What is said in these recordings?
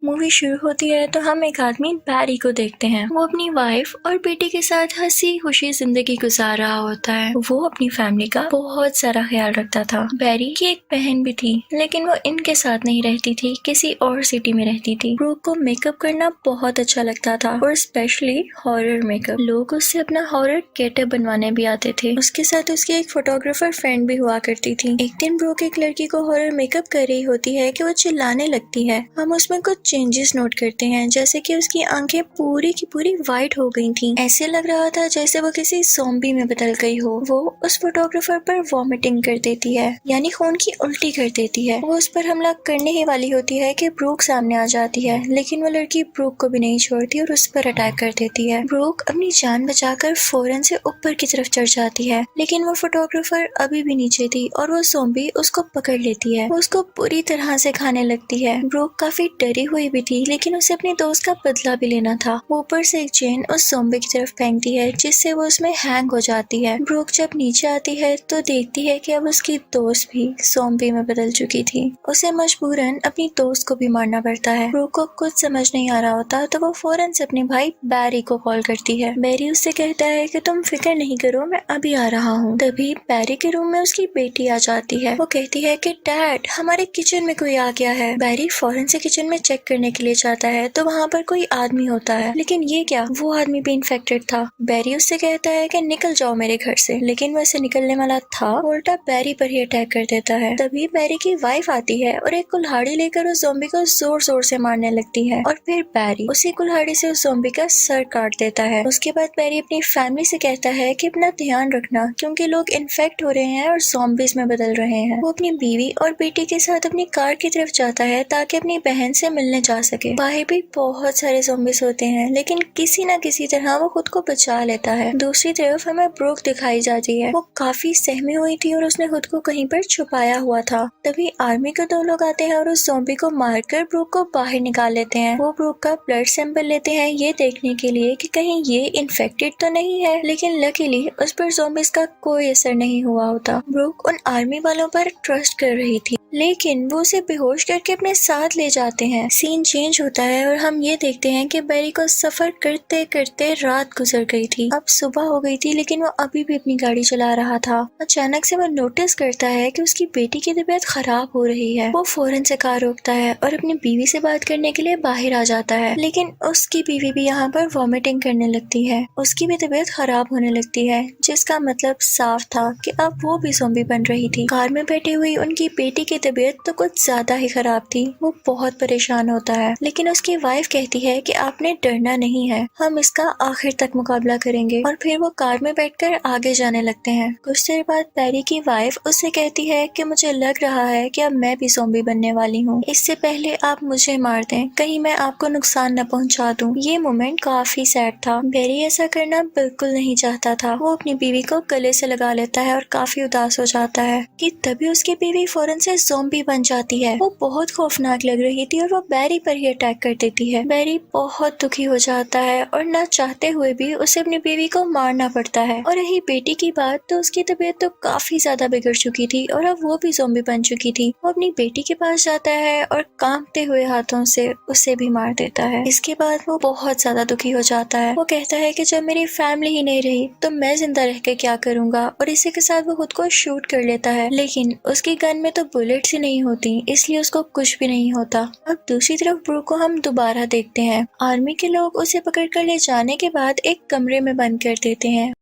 Movie शुरू होती है तो हम एक आदमी बैरी को देखते हैं। वो अपनी वाइफ और बेटे के साथ हंसी खुशी जिंदगी गुजार रहा होता है। वो अपनी फैमिली का बहुत सारा ख्याल रखता था। बैरी की एक बहन भी थी, लेकिन वो इनके साथ नहीं रहती थी, किसी और सिटी में रहती थी। ब्रूक को मेकअप करना बहुत अच्छा लगता था और स्पेशली हॉरर मेकअप। लोग उससे अपना हॉरर गेटअप बनवाने भी आते थे। उसके साथ उसकी एक फोटोग्राफर फ्रेंड भी हुआ करती थी। एक दिन ब्रूक एक लड़की को हॉरर मेकअप कर रही होती है कि वो चिल्लाने लगती है। हम उसमें कुछ चेंजेस नोट करते हैं, जैसे कि उसकी आंखें पूरी की पूरी वाइट हो गई थीं। ऐसे लग रहा था जैसे वो किसी ज़ॉम्बी में बदल गई हो। वो उस फोटोग्राफर पर वॉमिटिंग कर देती है, यानी खून की उल्टी कर देती है। वो उस पर हमला करने ही वाली होती है कि ब्रूक सामने आ जाती है, लेकिन वो लड़की ब्रूक को भी नहीं छोड़ती और उस पर अटैक कर देती है। ब्रूक अपनी जान बचाकर फौरन से ऊपर की तरफ चढ़ जाती है, लेकिन वो फोटोग्राफर अभी भी नीचे थी और वो ज़ॉम्बी उसको पकड़ लेती है। वो उसको पूरी तरह से खाने लगती है। ब्रूक काफी डरी हुई भी थी, लेकिन उसे अपने दोस्त का बदला भी लेना था। वो ऊपर से एक चेन उस ज़ॉम्बी की तरफ फेंकती है, जिससे वो उसमें हैंग हो जाती है। ब्रूक जब नीचे आती है तो देखती है कि अब उसकी दोस्त भी ज़ॉम्बी में बदल चुकी थी। उसे मजबूरन अपनी दोस्त को भी मारना पड़ता है। ब्रूक को कुछ समझ नहीं आ रहा होता तो वो फौरन से अपने भाई बैरी को कॉल करती है। बैरी उससे कहता है कि तुम फिक्र नहीं करो, मैं अभी आ रहा हूँ। तभी बैरी के रूम में उसकी बेटी आ जाती है। वो कहती है कि डैड, हमारे किचन में कोई आ गया है। बैरी फौरन से किचन में चेक करने के लिए जाता है तो वहाँ पर कोई आदमी होता है, लेकिन ये क्या, वो आदमी भी इन्फेक्टेड था। बैरी उससे कहता है कि निकल जाओ मेरे घर से, लेकिन वो ऐसे निकलने वाला था, उल्टा बैरी पर ही अटैक कर देता है। तभी बैरी की वाइफ आती है और एक कुल्हाड़ी लेकर उस ज़ॉम्बी को जोर जोर से मारने लगती है और फिर बैरी उसी कुल्हाड़ी से उस ज़ॉम्बी का सर काट देता है। उसके बाद बैरी अपनी फैमिली से कहता है कि अपना ध्यान रखना, क्योंकि लोग इन्फेक्ट हो रहे हैं और ज़ॉम्बीज में बदल रहे हैं। वो अपनी बीवी और बेटी के साथ अपनी कार की तरफ जाता है ताकि अपनी बहन से मिलने जा सके। बाहर भी बहुत सारे ज़ॉम्बीज होते हैं, लेकिन किसी न किसी तरह वो खुद को बचा लेता है। दूसरी तरफ हमें ब्रूक दिखाई जाती है। वो काफी सहमी हुई थी और उसने खुद को कहीं पर छुपाया हुआ था। तभी आर्मी के दो लोग आते हैं और उस ज़ॉम्बी को मारकर ब्रूक को बाहर निकाल लेते हैं। वो ब्रूक का ब्लड सैंपल लेते हैं ये देखने के लिए कि कहीं ये इन्फेक्टेड तो नहीं है, लेकिन लकीली उस पर ज़ॉम्बीज का कोई असर नहीं हुआ होता। ब्रूक उन आर्मी वालों पर ट्रस्ट कर रही थी, लेकिन वो उसे बेहोश करके अपने साथ ले जाते हैं। सीन चेंज होता है और हम ये देखते हैं कि बैरी को सफर करते करते रात गुजर गई थी। अब सुबह हो गई थी, लेकिन वो अभी भी अपनी गाड़ी चला रहा था। अचानक से वो नोटिस करता है कि उसकी बेटी की तबीयत खराब हो रही है। वो फौरन से कार रोकता है और अपनी बीवी से बात करने के लिए बाहर आ जाता है, लेकिन उसकी बीवी भी यहाँ पर वॉमिटिंग करने लगती है। उसकी भी तबीयत खराब होने लगती है, जिसका मतलब साफ था कि अब वो भी ज़ॉम्बी बन रही थी। कार में बैठी हुई उनकी बेटी की तबीयत तो कुछ ज्यादा ही खराब थी। वो बहुत परेशान होता है, लेकिन उसकी वाइफ कहती है कि आपने डरना नहीं है, हम इसका आखिर तक मुकाबला करेंगे। और फिर वो कार में बैठकर आगे जाने लगते हैं। कुछ देर बाद बैरी की वाइफ उससे कहती है कि मुझे लग रहा है कि अब मैं भी ज़ॉम्बी बनने वाली हूँ, इससे पहले आप मुझे मार दें, कहीं मैं आपको नुकसान न पहुँचा दूँ। ये मोमेंट काफी सैड था। बैरी ऐसा करना बिल्कुल नहीं चाहता था। वो अपनी बीवी को गले से लगा लेता है और काफी उदास हो जाता है कि तभी उसकी बीवी फौरन से ज़ॉम्बी बन जाती है। वो बहुत खौफनाक लग रही थी और वो बैरी पर ही अटैक कर देती है। बैरी बहुत दुखी हो जाता है और न चाहते हुए भी उसे अपनी बीवी को मारना पड़ता है। और रही बेटी की बात, तो उसकी तबीयत तो काफी ज्यादा बिगड़ चुकी थी और अब वो भी ज़ॉम्बी बन चुकी थी। वो अपनी बेटी के पास जाता है और कांपते हुए हाथों से उसे भी मार देता है। इसके बाद वो बहुत ज्यादा दुखी हो जाता है। वो कहता है कि जब मेरी फैमिली ही नहीं रही तो मैं जिंदा रह के क्या करूंगा, और इसी के साथ वो खुद को शूट कर लेता है। लेकिन उसकी गन में तो बुलेट्स ही नहीं होती, इसलिए उसको कुछ भी नहीं होता। अब दूसरी तरफ ब्रूक को हम दोबारा देखते हैं। आर्मी के लोग उसे पकड़कर ले जाने के बाद एक कमरे में बंद कर देते हैं।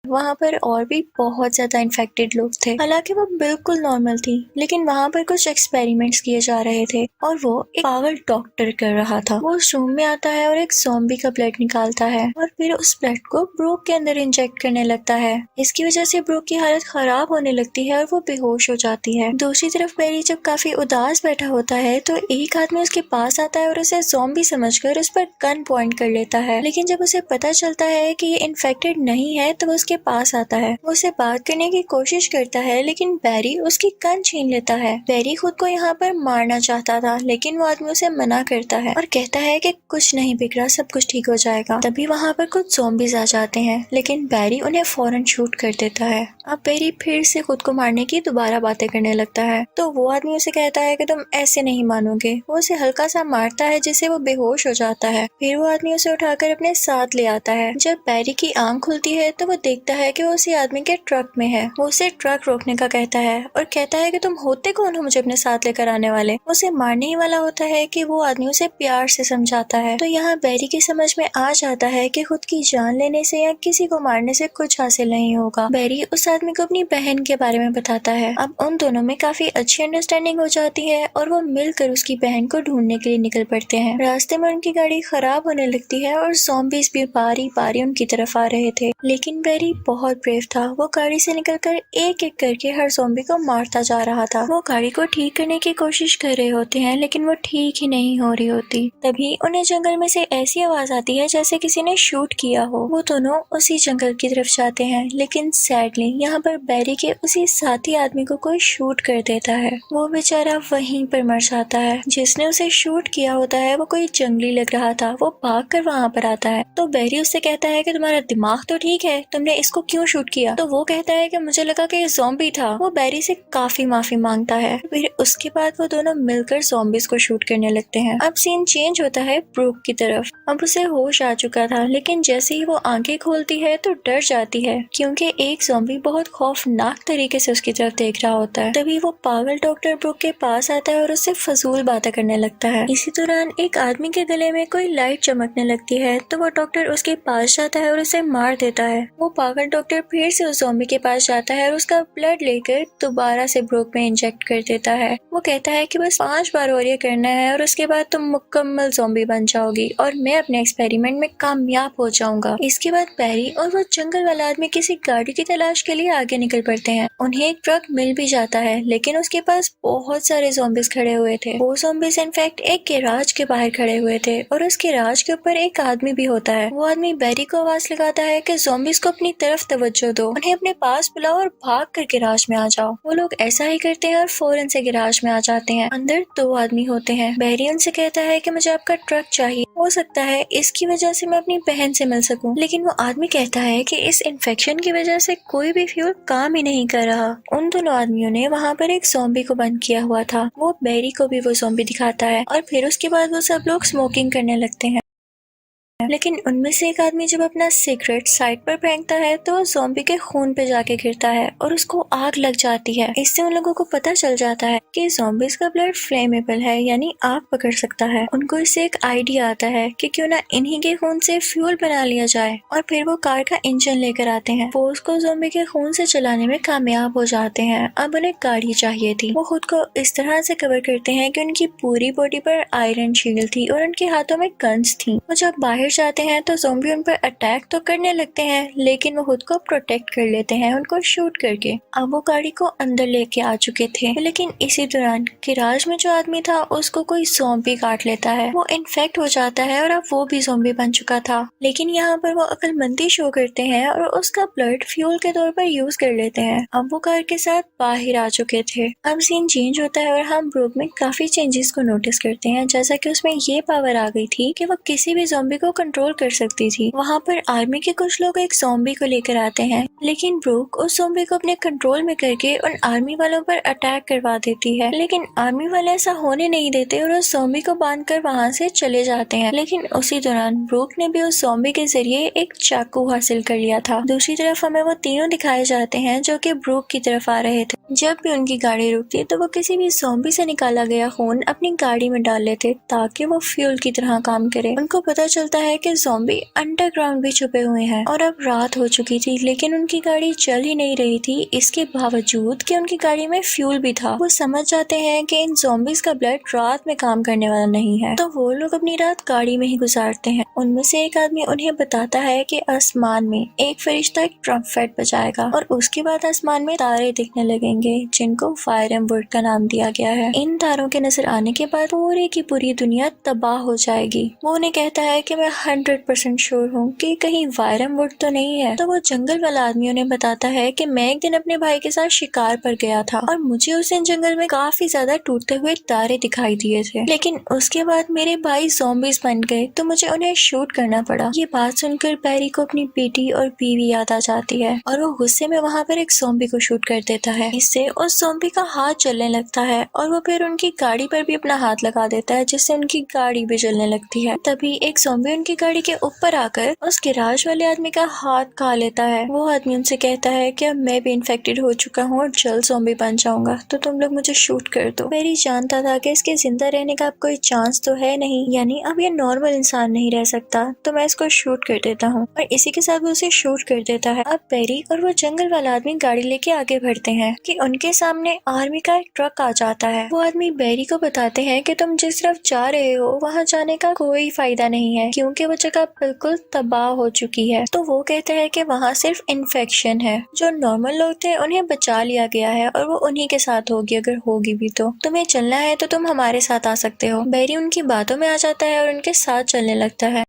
वहाँ पर और भी बहुत ज्यादा इन्फेक्टेड लोग थे। हालांकि वो बिल्कुल नॉर्मल थी, लेकिन वहाँ पर कुछ एक्सपेरिमेंट्स किए जा रहे थे और वो एक पागल डॉक्टर कर रहा था। वो उस रूम में आता है और एक ज़ॉम्बी का ब्लड निकालता है और फिर उस ब्लड को ब्रूक के अंदर इंजेक्ट करने लगता है। इसकी वजह से ब्रूक की हालत खराब होने लगती है और वो बेहोश हो जाती है। दूसरी तरफ बैरी जब काफी उदास बैठा होता है तो एक आदमी उसके पास आता है और उसे ज़ॉम्बी समझकर उस पर गन पॉइंट कर लेता है। लेकिन जब उसे पता चलता है कि ये इन्फेक्टेड नहीं है तो वो उसके के पास आता है। वो उससे बात करने की कोशिश करता है लेकिन बैरी उसकी गन छीन लेता है। बैरी खुद को यहाँ पर मारना चाहता था लेकिन वो आदमी उसे मना करता है और कहता है कि कुछ नहीं बिगड़ा, सब कुछ ठीक हो जाएगा। तभी वहाँ पर कुछ ज़ॉम्बीज आ जाते हैं लेकिन बैरी उन्हें फौरन शूट कर देता है। अब बैरी फिर से खुद को मारने की दोबारा बातें करने लगता है तो वो आदमी उसे कहता है कि तुम ऐसे नहीं मानोगे। वो उसे हल्का सा मारता है जिससे वो बेहोश हो जाता है। फिर वो आदमी उसे उठाकर अपने साथ ले आता है। जब बैरी की आंख खुलती है तो वो देखता है कि वो उसी आदमी के ट्रक में है। वो उसे ट्रक रोकने का कहता है और कहता है कि तुम होते कौन हो मुझे अपने साथ लेकर आने वाले। उसे मारने ही वाला होता है कि वो आदमी उसे प्यार से समझाता है। तो यहाँ बैरी की समझ में आ जाता है कि खुद की जान लेने से या किसी को मारने से कुछ हासिल नहीं होगा। बैरी उस आदमी को अपनी बहन के बारे में बताता है। अब उन दोनों में काफी अच्छी अंडरस्टैंडिंग हो जाती है और वो मिलकर उसकी बहन को ढूंढने के लिए निकल पड़ते हैं। रास्ते में उनकी गाड़ी खराब होने लगती है और ज़ॉम्बीज भी बारी बारी उनकी तरफ आ रहे थे लेकिन बैरी बहुत ब्रेव था। वो गाड़ी से निकलकर एक एक करके हर ज़ॉम्बी को मारता जा रहा था। वो गाड़ी को ठीक करने की कोशिश कर रहे होते हैं लेकिन वो ठीक ही नहीं हो रही होती। तभी उन्हें जंगल में से ऐसी आवाज आती है जैसे किसी ने शूट किया हो। वो दोनों उसी जंगल की तरफ जाते हैं लेकिन सैडली यहाँ पर बैरी के उसी साथी आदमी को कोई शूट कर देता है। वो बेचारा वहीं पर मर जाता है। जिसने उसे शूट किया होता है वो कोई जंगली लग रहा था। वो भाग कर वहाँ पर आता है तो बैरी उससे कहता है कि तुम्हारा दिमाग तो ठीक है, तुमने इसको क्यों शूट किया। तो वो कहता है कि मुझे लगा कि ये ज़ॉम्बी था। वो बैरी से काफी माफी मांगता है। फिर उसके बाद वो दोनों मिलकर ज़ॉम्बीज को शूट करने लगते हैं। अब सीन चेंज होता है ब्रूक की तरफ। अब उसे होश आ चुका था लेकिन जैसे ही वो आंखें खोलती है तो डर जाती है क्योंकि एक ज़ॉम्बी बहुत खौफनाक तरीके से उसकी तरफ देख रहा होता है। तभी वो पागल डॉक्टर ब्रूक के पास आता है और उससे फजूल बातें करने लगता है। इसी दौरान एक आदमी के गले में कोई लाइट चमकने लगती है तो वो डॉक्टर उसके पास जाता है और उसे मार देता है। वो पागल डॉक्टर फिर से उस ज़ॉम्बी के पास जाता है और उसका ब्लड लेकर दोबारा से ब्रूक में इंजेक्ट कर देता है। वो कहता है कि बस 5 बार और ये करना है और उसके बाद तुम मुकम्मल ज़ॉम्बी बन जाओगी और मैं अपने एक्सपेरिमेंट में कामयाब हो जाऊंगा। इसके बाद बैरी और वो जंगल वाला आदमी किसी गाड़ी की तलाश के लिए आगे निकल पड़ते हैं। उन्हें एक ट्रक मिल भी जाता है लेकिन उसके पास बहुत सारे ज़ॉम्बीज खड़े हुए थे। वो ज़ॉम्बीज इनफैक्ट एक गैराज के बाहर खड़े हुए थे और उस गैराज के ऊपर एक आदमी भी होता है। वो आदमी बैरी को आवाज लगाता है कि ज़ॉम्बीज को अपनी तरफ तवज्जो दो, उन्हें अपने पास बुलाओ और भाग कर गैराज में आ जाओ। वो लोग ऐसा ही करते हैं और फौरन से गैराज में आ जाते हैं। अंदर 2 आदमी होते हैं। बैरी उनसे कहता है कि मुझे आपका ट्रक चाहिए, हो सकता है इसकी वजह से मैं अपनी बहन से मिल सकूं। लेकिन वो आदमी कहता है कि इस इन्फेक्शन की वजह से कोई भी फ्यूल काम ही नहीं कर रहा। उन दोनों आदमियों ने वहाँ पर एक ज़ॉम्बी को बंद किया हुआ था। वो बैरी को भी वो ज़ॉम्बी दिखाता है और फिर उसके बाद वो सब लोग स्मोकिंग करने लगते हैं। लेकिन उनमें से एक आदमी जब अपना सिगरेट साइड पर फेंकता है तो ज़ॉम्बी के खून पे जाके गिरता है और उसको आग लग जाती है। इससे उन लोगों को पता चल जाता है कि ज़ॉम्बीज का ब्लड फ्लेमेबल है यानी आग पकड़ सकता है। उनको इससे एक आइडिया आता है कि क्यों ना इन्हीं के खून से फ्यूल बना लिया जाए और फिर वो कार का इंजन लेकर आते हैं। वो उसको ज़ॉम्बी के खून से चलाने में कामयाब हो जाते हैं। अब उन्हें गाड़ी चाहिए थी। वो खुद को इस तरह से कवर करते हैं कि उनकी पूरी बॉडी पर आयरन शील्ड थी और उनके हाथों में गन्स थी। वो जब बाहर जाते हैं तो ज़ॉम्बी उन पर अटैक तो करने लगते हैं लेकिन वो खुद को प्रोटेक्ट कर लेते हैं उनको शूट करके। अब वो गाड़ी को अंदर लेके आ चुके थे लेकिन इसी दौरान गैराज में जो आदमी था उसको कोई ज़ॉम्बी काट लेता है। वो इन्फेक्ट हो जाता है और अब वो भी ज़ॉम्बी बन चुका था। लेकिन यहाँ पर वो अक्लमंदी शो करते हैं और उसका ब्लड फ्यूल के तौर पर यूज कर लेते हैं। अब वो कार के साथ बाहर आ चुके थे। अब सीन चेंज होता है और हम ब्रूक में काफी चेंजेस को नोटिस करते हैं, जैसा कि उसमें ये पावर आ गई थी कि वो किसी भी ज़ॉम्बी को कंट्रोल कर सकती थी। वहाँ पर आर्मी के कुछ लोग एक ज़ॉम्बी को लेकर आते हैं लेकिन ब्रूक उस ज़ॉम्बी को अपने कंट्रोल में करके उन आर्मी वालों पर अटैक करवा देती है। लेकिन आर्मी वाले ऐसा होने नहीं देते और उस ज़ॉम्बी को बांधकर वहाँ से चले जाते हैं। लेकिन उसी दौरान ब्रूक ने भी उस ज़ॉम्बी के जरिए एक चाकू हासिल कर लिया था। दूसरी तरफ हमें वो तीनों दिखाए जाते हैं जो कि ब्रूक की तरफ आ रहे थे। जब भी उनकी गाड़ी रुकती तो वो किसी भी ज़ॉम्बी से निकाला गया खून अपनी गाड़ी में डाल लेते ताकि वो फ्यूल की तरह काम करे। उनको पता चलता है कि ज़ॉम्बी अंडरग्राउंड भी छुपे हुए हैं और अब रात हो चुकी थी लेकिन उनकी गाड़ी चल ही नहीं रही थी, इसके बावजूद कि उनकी गाड़ी में फ्यूल भी था। वो समझ जाते हैं कि इन ज़ॉम्बीज का ब्लड रात में काम करने वाला नहीं है तो वो लोग अपनी रात गाड़ी में ही गुजारते हैं। उनमें से एक आदमी उन्हें बताता है कि आसमान में एक फरिश्ता एक ट्रम्पेट बजाएगा और उसके बाद आसमान में तारे दिखने लगेंगे जिनको फायर एंड वुड का नाम दिया गया है। इन तारों के नजर आने के बाद पूरी की पूरी दुनिया तबाह हो जाएगी। वो उन्हें कहता है कि मैं मैं 100% श्योर हूँ कि कहीं वायरम वुड तो नहीं है। तो वो जंगल वाला आदमी उन्हें बताता है कि मैं एक दिन अपने भाई के साथ शिकार पर गया था और मुझे उस दिन जंगल में काफी ज्यादा टूटते हुए तारे दिखाई दिए थे, लेकिन उसके बाद मेरे भाई ज़ॉम्बीज बन गए तो मुझे उन्हें शूट करना पड़ा। ये बात सुनकर बैरी को अपनी बेटी और बीवी याद आ जाती है और वो गुस्से में वहाँ पर एक ज़ॉम्बी को शूट कर देता है। इससे उस ज़ॉम्बी का हाथ जलने लगता है और वो फिर उनकी गाड़ी पर भी अपना हाथ लगा देता है, जिससे उनकी गाड़ी भी जलने लगती है। तभी एक ज़ॉम्बी उनकी गाड़ी के ऊपर आकर उस गिराज वाले आदमी का हाथ खा लेता है। वो आदमी उनसे कहता है कि अब मैं भी इन्फेक्टेड हो चुका हूँ और जल्द ज़ॉम्बी बन जाऊंगा, तो तुम लोग मुझे शूट कर दो। बैरी जानता था कि इसके जिंदा रहने का अब कोई चांस तो है नहीं, यानी अब ये नॉर्मल इंसान नहीं रह सकता, तो मैं इसको शूट कर देता हूँ। और इसी के साथ वो उसे शूट कर देता है। अब बैरी और वो जंगल वाला आदमी गाड़ी लेके आगे बढ़ते हैं कि उनके सामने आर्मी का एक ट्रक आ जाता है। वो आदमी बैरी को बताते हैं कि तुम जिस तरफ जा रहे हो वहाँ जाने का कोई फायदा नहीं है, क्योंकि वो जगह बिल्कुल तबाह हो चुकी है। तो वो कहते हैं कि वहाँ सिर्फ इन्फेक्शन है, जो नॉर्मल लोग थे उन्हें बचा लिया गया है और वो उन्हीं के साथ होगी, अगर होगी भी तो तुम्हें चलना है तो तुम हमारे साथ आ सकते हो। बैरी उनकी बातों में आ जाता है और उनके साथ चलने लगता है।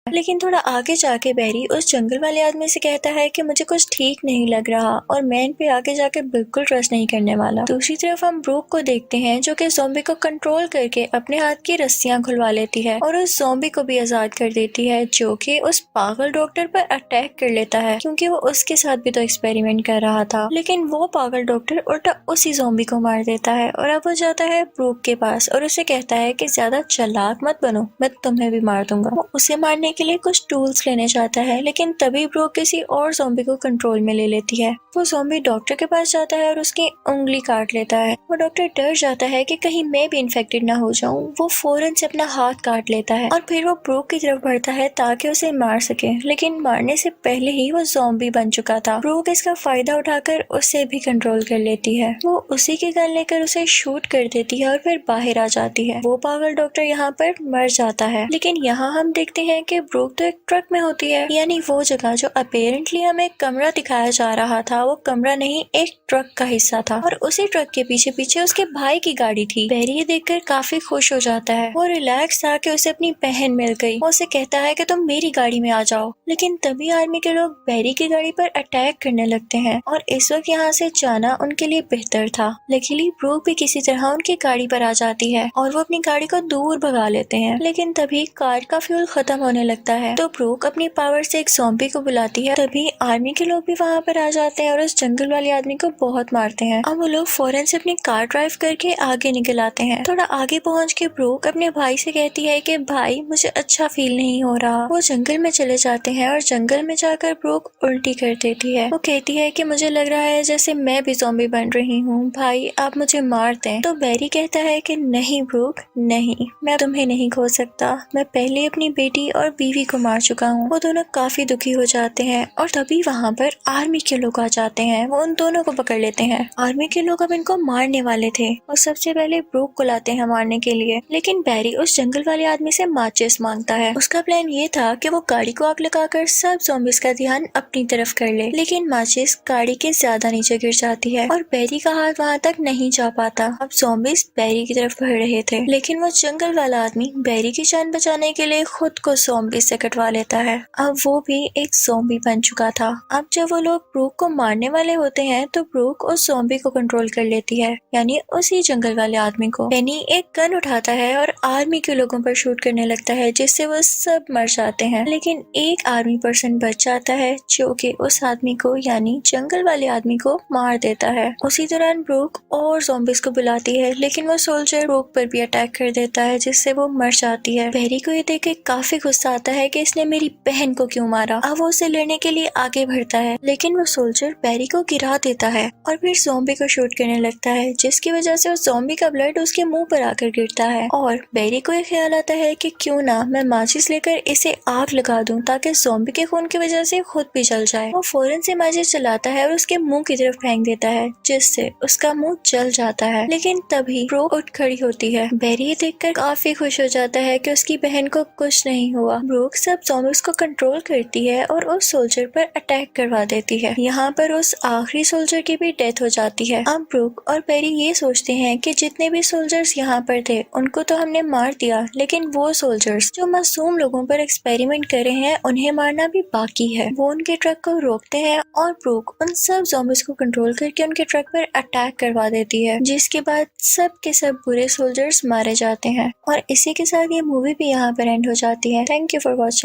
लेकिन थोड़ा आगे जाके बैरी उस जंगल वाले आदमी से कहता है कि मुझे कुछ ठीक नहीं लग रहा और मैं इन पे आगे जाके बिल्कुल ट्रस्ट नहीं करने वाला। दूसरी तरफ हम ब्रूक को देखते हैं जो कि ज़ॉम्बी को कंट्रोल करके अपने हाथ की रस्सियां खुलवा लेती है और उस ज़ॉम्बी को भी आजाद कर देती है, जो कि उस पागल डॉक्टर पर अटैक कर लेता है, क्योंकि वो उसके साथ भी तो एक्सपेरिमेंट कर रहा था। लेकिन वो पागल डॉक्टर उल्टा उसी ज़ॉम्बी को मार देता है और अब वो जाता है ब्रूक के पास और उसे कहता है कि ज्यादा चालाक मत बनो, मैं तुम्हें भी मार दूंगा। वो उसे मारने के लिए कुछ टूल्स लेने जाता है, लेकिन तभी ब्रूक किसी और ज़ॉम्बी को कंट्रोल में ले लेती है। वो ज़ॉम्बी डॉक्टर के पास जाता है और उसकी उंगली काट लेता है। वो डॉक्टर डर जाता है कि कहीं मैं भी इन्फेक्टेड ना हो जाऊं। वो फौरन से अपना हाथ काट लेता है और फिर वो ब्रूक की तरफ बढ़ता है ताकि उसे मार सके, लेकिन मारने से पहले ही वो ज़ॉम्बी बन चुका था। ब्रूक इसका फायदा उठाकर उसे भी कंट्रोल कर लेती है। वो उसी की गन लेकर उसे शूट कर देती है और फिर बाहर आ जाती है। वो पागल डॉक्टर यहाँ पर मर जाता है। लेकिन यहाँ हम देखते हैं कि ब्रूक तो एक ट्रक में होती है, यानी वो जगह जो अपेरेंटली हमें कमरा दिखाया जा रहा था वो कमरा नहीं, एक ट्रक का हिस्सा था और उसी ट्रक के पीछे पीछे उसके भाई की गाड़ी थी। बैरी ये देखकर काफी खुश हो जाता है। वो रिलैक्स था कि उसे अपनी बहन मिल गई। वो उसे कहता है कि तुम मेरी गाड़ी में आ जाओ, लेकिन तभी आर्मी के लोग बैरी की गाड़ी पर अटैक करने लगते हैं और इस वक्त यहाँ से जाना उनके लिए बेहतर था। लकीली ब्रूक भी किसी तरह उनकी गाड़ी पर आ जाती है और वो अपनी गाड़ी को दूर भगा लेते हैं। लेकिन तभी कार का फ्यूल खत्म होने लगता है, तो ब्रूक अपनी पावर से एक ज़ॉम्बी को बुलाती है। तभी आर्मी के लोग भी वहाँ पर आ जाते हैं और उस जंगल वाले आदमी को बहुत मारते हैं। अब वो लोग फौरन से अपनी कार ड्राइव करके आगे निकल आते हैं। थोड़ा आगे पहुँच के ब्रूक अपने भाई से कहती है कि भाई मुझे अच्छा फील नहीं हो रहा। वो जंगल में चले जाते हैं और जंगल में जाकर ब्रूक उल्टी कर देती है। वो कहती है कि मुझे लग रहा है जैसे मैं भी ज़ॉम्बी बन रही हूँ, भाई आप मुझे मार दें। तो बैरी कहता है कि नहीं ब्रूक, नहीं, मैं तुम्हें नहीं खो सकता। मैं पहले अपनी बेटी और बीवी को मार चुका हूँ। वो दोनों काफी दुखी हो जाते हैं और तभी वहाँ पर आर्मी के लोग आ जाते हैं। वो उन दोनों को पकड़ लेते हैं। आर्मी के लोग अब इनको मारने वाले थे और सबसे पहले ब्रूक को लाते हैं मारने के लिए, लेकिन बैरी उस जंगल वाले आदमी से माचिस मांगता है। उसका प्लान ये था कि वो गाड़ी को आग लगाकर सब ज़ॉम्बीज़ का ध्यान अपनी तरफ कर ले, लेकिन माचिस गाड़ी के ज्यादा नीचे गिर जाती है और बैरी का हाथ वहाँ तक नहीं जा पाता। अब ज़ॉम्बीज़ बैरी की तरफ बढ़ रहे थे, लेकिन वो जंगल वाला आदमी बैरी की जान बचाने के लिए खुद को ज़ॉम्बी से कटवा लेता है। अब वो भी एक ज़ॉम्बी बन चुका था। अब जब वो लोग ब्रूक को मारने वाले होते हैं तो ब्रूक उस ज़ॉम्बी को कंट्रोल कर लेती है, यानी उसी जंगल वाले आदमी को। पेनी एक गन उठाता है और आर्मी के लोगों पर शूट करने लगता है, जिससे वो सब मर जाते हैं। लेकिन एक आर्मी पर्सन बच जाता है जो कि उस आदमी को, यानी जंगल वाले आदमी को मार देता है। उसी दौरान ब्रूक और ज़ॉम्बीज़ को बुलाती है, लेकिन वो सोल्जर ब्रूक पर भी अटैक कर देता है, जिससे वो मर जाती है। बैरी को ये देख के काफी गुस्सा आता है कि इसने मेरी बहन को क्यों मारा। अब वो उसे लड़ने के लिए आगे बढ़ता है, लेकिन वो सोल्जर बैरी को गिरा देता है और फिर ज़ॉम्बी को शूट करने लगता है, जिसकी वजह से उस ज़ॉम्बी का ब्लड उसके मुंह पर आकर गिरता है। और बैरी को एक ख्याल आता है कि क्यों ना मैं माचिस लेकर इसे आग लगा दूं ताकि ज़ॉम्बी के खून की वजह से खुद भी जल जाए। वो फौरन से माचिस चलाता है और उसके मुंह की तरफ फेंक देता है, जिससे उसका मुंह जल जाता है। लेकिन तभी ब्रूक उठ खड़ी होती है। बैरी ये देखकर काफी खुश हो जाता है कि उसकी बहन को कुछ नहीं हुआ। ब्रूक सब ज़ॉम्बीज़ को कंट्रोल करती है और उस सोल्जर पर अटैक करवा देती है। यहाँ पर उस आखिरी सोल्जर की भी डेथ हो जाती है। अब ब्रूक और पेरी ये सोचते हैं कि जितने भी सोल्जर्स यहाँ पर थे उनको तो हमने मार दिया, लेकिन वो सोल्जर्स जो मासूम लोगों पर एक्सपेरिमेंट कर रहे हैं उन्हें मारना भी बाकी है। वो उनके ट्रक को रोकते हैं और ब्रूक उन सब ज़ॉम्बीज़ को कंट्रोल करके उनके ट्रक पर अटैक करवा देती है, जिसके बाद सब के सब बुरे सोल्जर्स मारे जाते हैं। और इसी के साथ ये मूवी भी यहाँ पर एंड हो जाती है। Thank you for watching.